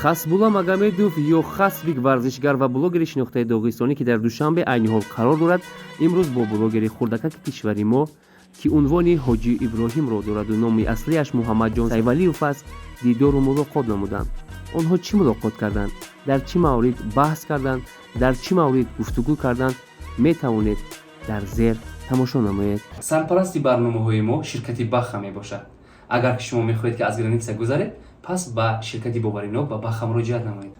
Хасбулла Магомедов ё Хасбик варзишгар ва блогери шинохтаи доғистонӣ ки дар душанбе айни ҳол қарор дорад, имрӯз бо блогери хурдакаки кишвари мо ки унвони Ҳоҷӣ Иброҳимро дораду номи аслиаш Муҳаммаҷон Сайвалиев аст, дидору мулоқот намуданд. Онҳо чӣ мулоқот карданд? Дар чӣ маврид баҳс карданд? Дар чӣ маврид гуфтугӯ карданд? Метавонед дар зер тамошо намоед. Сарпарасти барномаҳои мо ширкати Баха мебошад. Агар ки шумо мехоҳед ки аз граница гузаред, пас ба ширкати боваринок ба Баха муроҷиат намоед.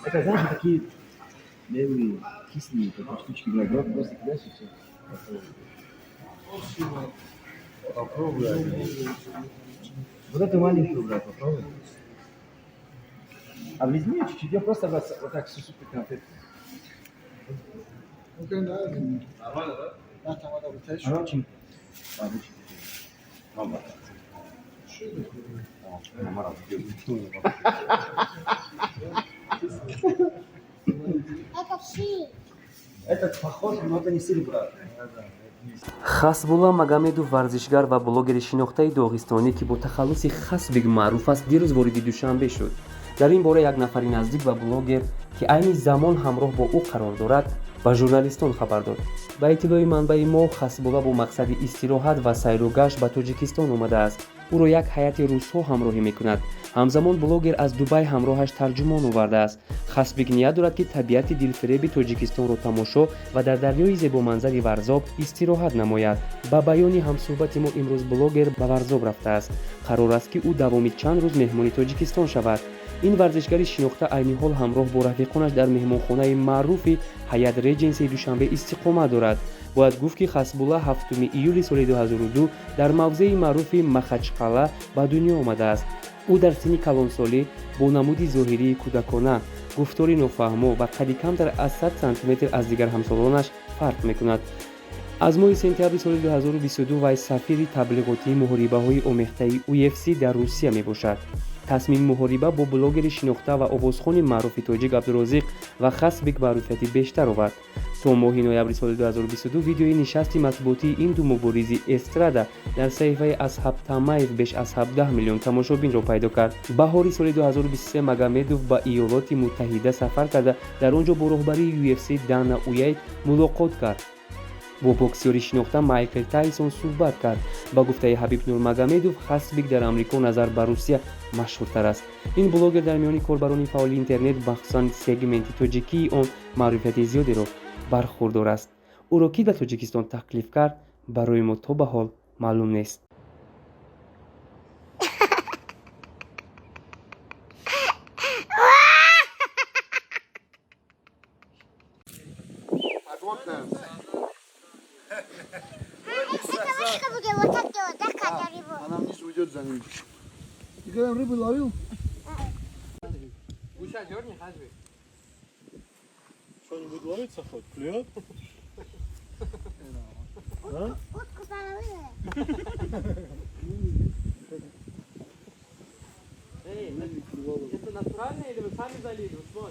Это, знаешь, такие белые, кислые, такие штучки виноград, просто кидаешь и все. Попробуй. Вот эту маленькую, брат, попробуй. А возьми ее чуть-чуть, я просто вот так супер конфетку. Нормально, да? Да, там надо вытащить. Она очень... Мама. Это похож, но это не сыр, брат. Хасбулла Магомедов варзишгар ва блогери шинохтаи доғистонӣ ки бо тахаллуси Хасбик маъруф аст, дирӯз вориди Душанбе шуд. Дар ин бора як нафари наздик ба блогер ки айни замон ҳамроҳ бо ӯ қарор дорад, ба журналистон хабар дод. Ба иттилои манбаи мо, Хасбулла бо мақсади истироҳат ва сайру гашт ба Тоҷикистон омадааст. Ӯро як ҳайати русҳо ҳамроҳӣ мекунад. Ҳамзамон блогер аз Дубай ҳамроҳаш тарҷумон овардааст. Хасбик ният дорад ки табиати дилфиреби Тоҷикистонро тамошо ва дар дарёи зебоманзари Варзоб истироҳат намояд. Ба баёни ҳамсӯҳбати мо имрӯз блогер ба Варзоб рафтааст. Қарор аст ки ӯ давоми чанд рӯз меҳмони Тоҷикистон шавад. ин варзишгари шинохта айни ҳол ҳамроҳ бо рафиқонаш дар меҳмонхонаи маъруфи Ҳаят Реҷенсии Душанбе истиқомат дорад. бояд гуфт ки Хасбулла 7 июли соли 2002 дар мавзеи маъруфи Махачқала ба дунё омадааст. ӯ дар синни калонсолӣ бо намуди зоҳирии кӯдакона, гуфтори нофаҳмо ва қади камтар аз 100 сантиметр аз дигар ҳамсолонаш фарқ мекунад. аз моҳи сентябри соли 2022 вай сафири таблиғотии муҳорибаҳои омехтаи UFC дар Русия мебошад. тасмими муҳориба бо блогери шинохта ва овозхони маъруфи тоҷик Абдурозиқ ва Хасбик маъруфияти бештар овард. то моҳи ноябри соли 2022 видеои нишасти матбуотии ин ду муборизи эстрада дар саҳифаи Асҳаб Тамаев беш аз 17 миллион тамошобинро пайдо кард. баҳори соли 2023 Магомедов ба Иёлоти Муттаҳида сафар карда, дар он ҷо бо роҳбари UFC Дана Уайт мулоқот кард. бо боксёри шинохта Майкл Тайсон суҳбат кард. ба гуфтаи Ҳабиб Нурмагомедов, Хасбик дар Амрико назар ба Русия машҳуртар аст. ин блогер дар миёни корбарони фаъоли интернет, махсусан сегменти тоҷикии он, маъруфияти зиёдеро бархурдор аст. ӯро ки ба Тоҷикистон таклиф кард, барои мо то ба ҳол маълум нест. Она вниз уйдет за ним. Ты когда рыбу ловил? Что-нибудь ловится хоть? Клюет? Утку половила. Это натурально или вы сами залили?